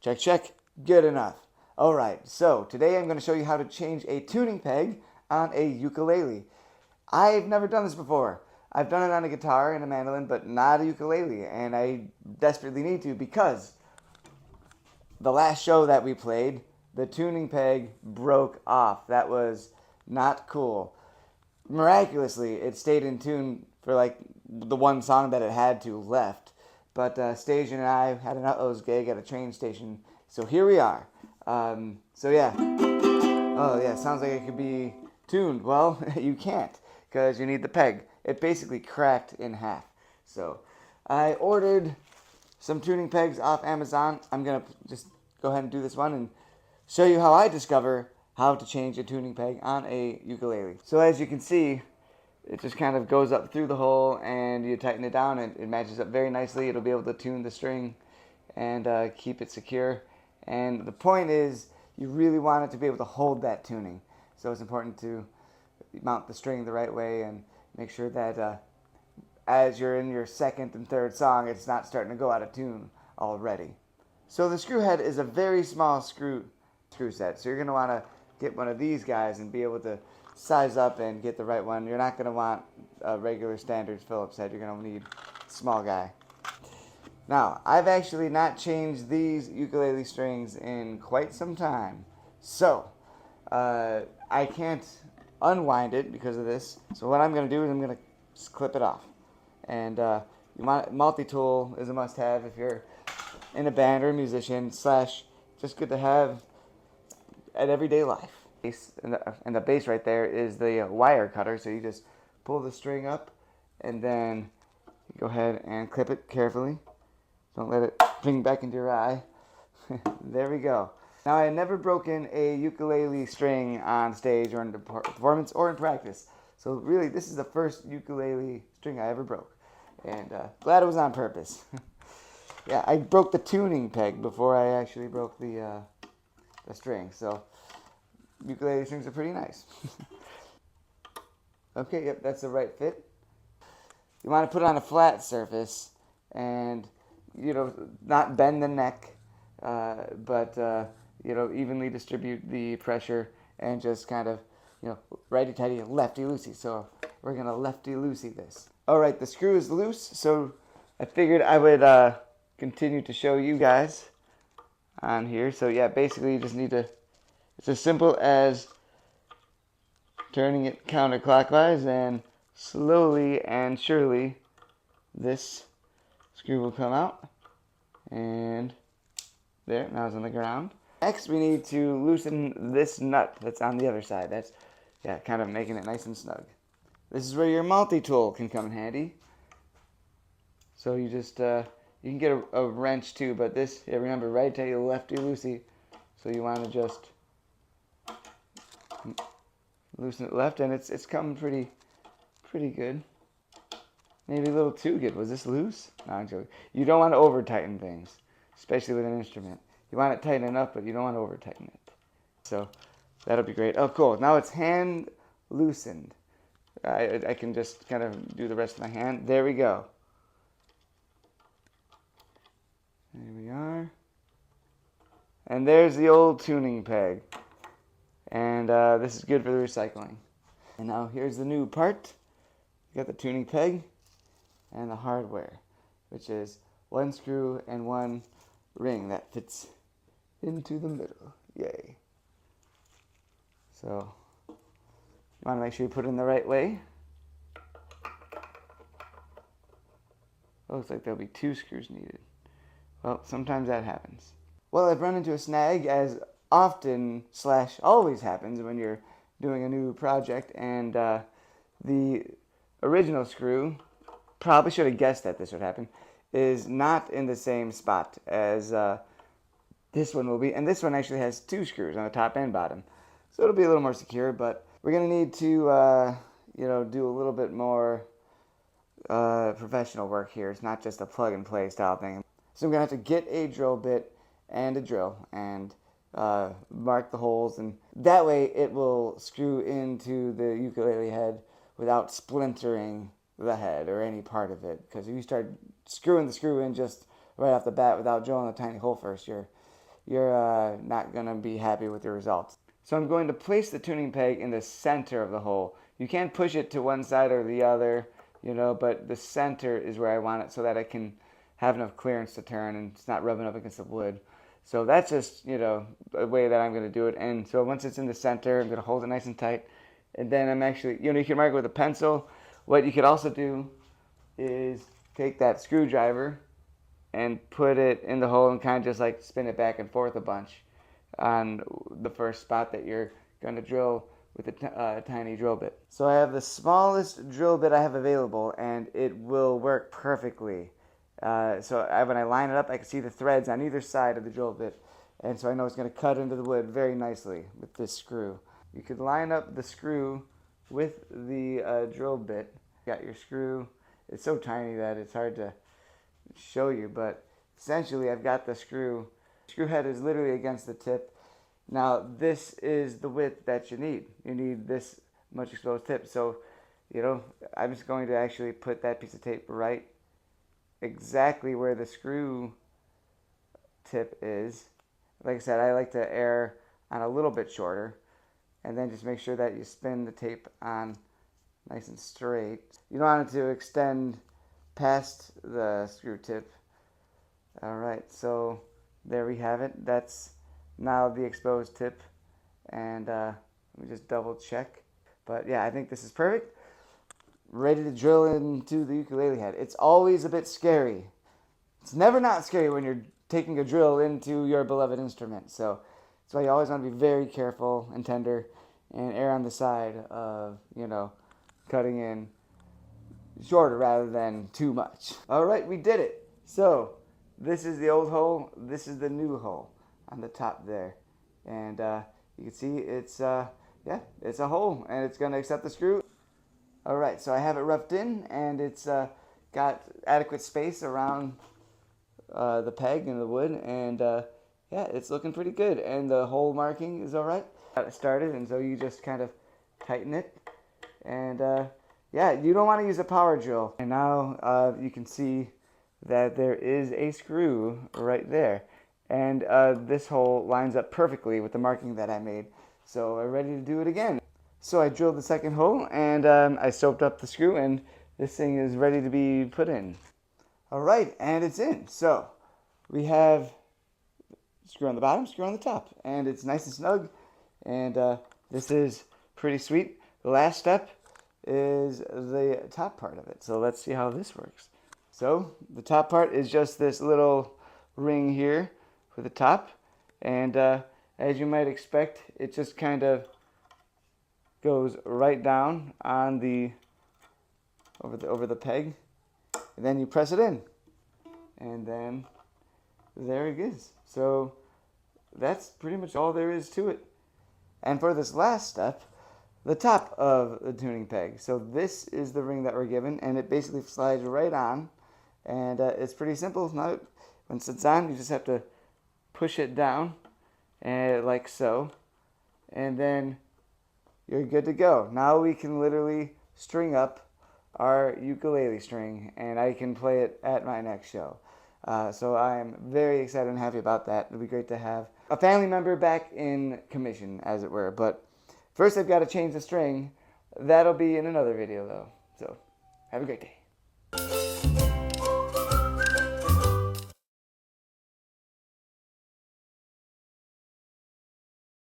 Check, check. Good enough. Alright, so today I'm going to show you how to change a tuning peg on a ukulele. I've never done this before. I've done it on a guitar and a mandolin, but not a ukulele, and I desperately need to because the last show that we played, the tuning peg broke off. That was not cool. Miraculously, it stayed in tune for like the one song that it had to left. But Stajan and I had an Utlows gig at a train station, so here we are. So yeah. Oh yeah, sounds like it could be tuned. Well, you can't because you need the peg. It basically cracked in half. So I ordered some tuning pegs off Amazon. I'm going to just go ahead and do this one and show you how I discover how to change a tuning peg on a ukulele. So as you can see, it just kind of goes up through the hole and you tighten it down and it matches up very nicely. It'll be able to tune the string and keep it secure. And the point is, you really want it to be able to hold that tuning. So it's important to mount the string the right way and make sure that as you're in your second and third song, it's not starting to go out of tune already. So the screw head is a very small screw set. So you're going to want to get one of these guys and be able to size up and get the right one. You're not going to want a regular standard Phillips head. You're going to need a small guy. Now, I've actually not changed these ukulele strings in quite some time. So, I can't unwind it because of this. So what I'm going to do is I'm going to just clip it off. And multi-tool is a must-have if you're in a band or a musician, slash just good to have at everyday life. And the base right there is the wire cutter, so you just pull the string up and then you go ahead and clip it carefully. Don't let it ping back into your eye. There we go. Now, I had never broken a ukulele string on stage or in performance or in practice. So really, this is the first ukulele string I ever broke. And glad it was on purpose. Yeah, I broke the tuning peg before I actually broke the string. So ukulele strings are pretty nice. Okay, yep, that's the right fit. You want to put it on a flat surface and, not bend the neck, but, evenly distribute the pressure and just kind of, righty-tighty, lefty-loosey. So we're going to lefty-loosey this. All right, the screw is loose, so I figured I would continue to show you guys on here. So yeah, basically you just need to, it's as simple as turning it counterclockwise and slowly and surely this screw will come out. And there, now it's on the ground. Next, we need to loosen this nut that's on the other side. That's, kind of making it nice and snug. This is where your multi-tool can come in handy. So you just, you can get a wrench too, but this, remember, right to your lefty-loosey. So you want to just loosen it left, and it's coming pretty good. Maybe a little too good. Was this loose? No, I'm joking. You don't want to over-tighten things, especially with an instrument. You want it tight enough, but you don't want to over-tighten it. So that'll be great. Oh, cool. Now it's hand loosened. I can just kind of do the rest of my hand. There we go. There we are. And there's the old tuning peg. And this is good for the recycling. And now here's the new part. You got the tuning peg and the hardware, which is one screw and one ring that fits into the middle. Yay. So you want to make sure you put it in the right way. Looks like there'll be 2 screws needed. Well, sometimes that happens. Well, I've run into a snag, as often / always happens when you're doing a new project, and the original screw, probably should have guessed that this would happen, is not in the same spot as this one will be. And this one actually has 2 screws on the top and bottom. So it'll be a little more secure, but we're going to need to, do a little bit more professional work here. It's not just a plug and play style thing. So I'm going to have to get a drill bit and a drill and mark the holes, and that way it will screw into the ukulele head without splintering the head or any part of it. Because if you start screwing the screw in just right off the bat without drilling a tiny hole first, you're you're not going to be happy with the results. So I'm going to place the tuning peg in the center of the hole. You can push it to one side or the other, but the center is where I want it so that I can have enough clearance to turn and it's not rubbing up against the wood. So that's just, a way that I'm going to do it. And so once it's in the center, I'm going to hold it nice and tight. And then I'm actually, you can mark it with a pencil. What you could also do is take that screwdriver and put it in the hole and kind of just like spin it back and forth a bunch on the first spot that you're going to drill with a tiny drill bit. So I have the smallest drill bit I have available, and it will work perfectly. When I line it up, I can see the threads on either side of the drill bit, and so I know it's going to cut into the wood very nicely with this screw. You could line up the screw with the drill bit. You got your screw. It's so tiny that it's hard to show you, but essentially I've got the screw. Screw head is literally against the tip. Now this is the width that you need. You need this much exposed tip. So, I'm just going to actually put that piece of tape right exactly where the screw tip is. Like I said, I like to err on a little bit shorter, and then just make sure that you spin the tape on nice and straight. You don't want it to extend past the screw tip. Alright, so there we have it. That's now the exposed tip, and let me just double check. But yeah, I think this is perfect. Ready to drill into the ukulele head. It's always a bit scary. It's never not scary when you're taking a drill into your beloved instrument. So that's why you always want to be very careful and tender and err on the side of, cutting in shorter rather than too much. Alright, we did it. So this is the old hole, this is the new hole on the top there. And you can see it's it's a hole, and it's going to accept the screw. Alright, so I have it roughed in, and it's got adequate space around the peg and the wood, and it's looking pretty good. And the hole marking is alright. Got it started, and so you just kind of tighten it. And you don't want to use a power drill. And now you can see that there is a screw right there. And this hole lines up perfectly with the marking that I made. So I'm ready to do it again. So I drilled the second hole, and I soaped up the screw, and this thing is ready to be put in. Alright, and it's in. So we have screw on the bottom, screw on the top, and it's nice and snug. And this is pretty sweet. The last step is the top part of it. So let's see how this works. So the top part is just this little ring here for the top, and as you might expect, it just kind of goes right down on the over the peg, and then you press it in, and then there it is. So that's pretty much all there is to it. And for this last step, the top of the tuning peg. So this is the ring that we're given, and it basically slides right on, and it's pretty simple. Now, once it's on, you just have to push it down, and like so, and then you're good to go. Now we can literally string up our ukulele string, and I can play it at my next show. So I am very excited and happy about that. It'll be great to have a family member back in commission, as it were. But first I've got to change the string. That'll be in another video, though. So have a great day.